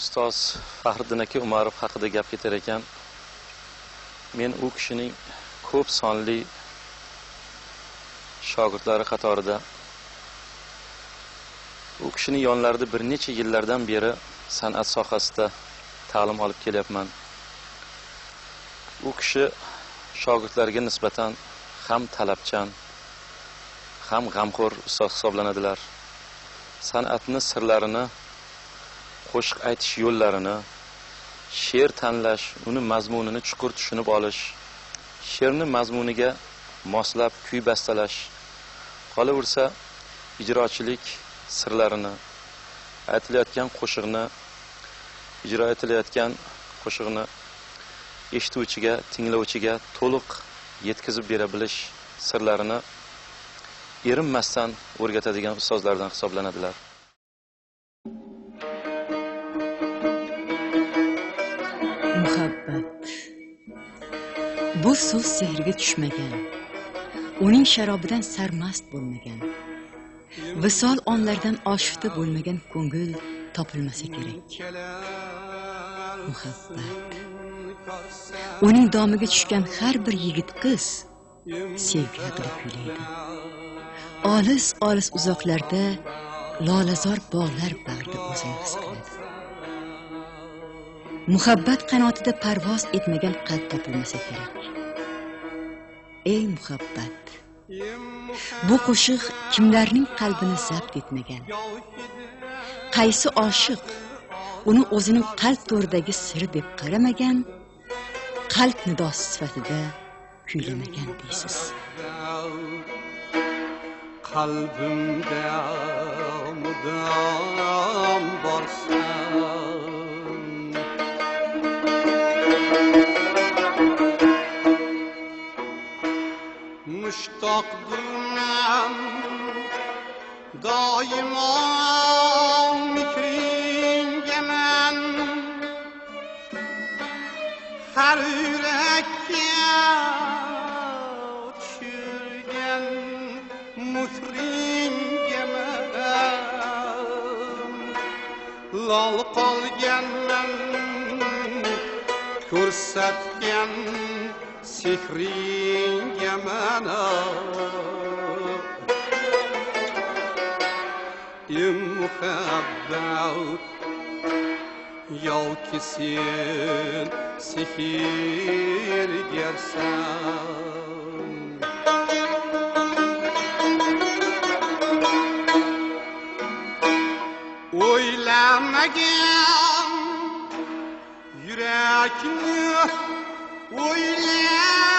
ustoz Faxriddin aka Umarov haqida gap ketar ekan. Men u kishining ko'p sonli shogirdlari qatorida u kishining yonlarida bir necha yillardan beri san'at sohasida ta'lim olib kelyapman. U kishi shogirdlarga nisbatan ham talabchan, ham g'amxo'r ustoz hisoblanadilar. San'atni sirlarini, qo'shiq aytish yo'llarini, she'r tanlash, uni mazmunini chuqur tushunib olish, she'rni mazmuniga moslab kuy bastalash, qolaversa ijrochilik sirlarini, aytilayotgan qo'shiqni, ijro etilayotgan qo'shiqni eshituvchiga, tinglovchiga to'liq yetkazib bera bilish sirlarini erinmasdan o'rgatadigan ustozlardan hisoblanadilar. Muhabbat. Bu so'z sehrga tushmagan, uning sharobidan sarmast bo'lmagan, visol onlardan oshufta bo'lmagan ko'ngil topilmasa kerak. Muhabbat. Uning domiga tushgan har bir yigit qiz sevgi haqida kuylaydi. Olis uzoqlarda lolazor bog'lar bag'rida o'zini his qiladi. Muhabbat qanotida parvoz etmagan qalb topilmasa kerak. Ey muhabbat, bu qo'shiq kimlarning qalbini zabt etmagan? Qaysi oshiq uni o'zining qalb to'ridagi siri deb qaramagan, qalb nidosi sifatida kuylamagan deysiz. Qalbimda mudom borsan, mushtoqdirman doimo fikringga men, har yurakka tushirgan muhringga men, lol qolganman ko'rsatgan sehringga mana. Muhabbat yoki sen sehrgarsan, o'ylamagan yurakni o'ylatasan.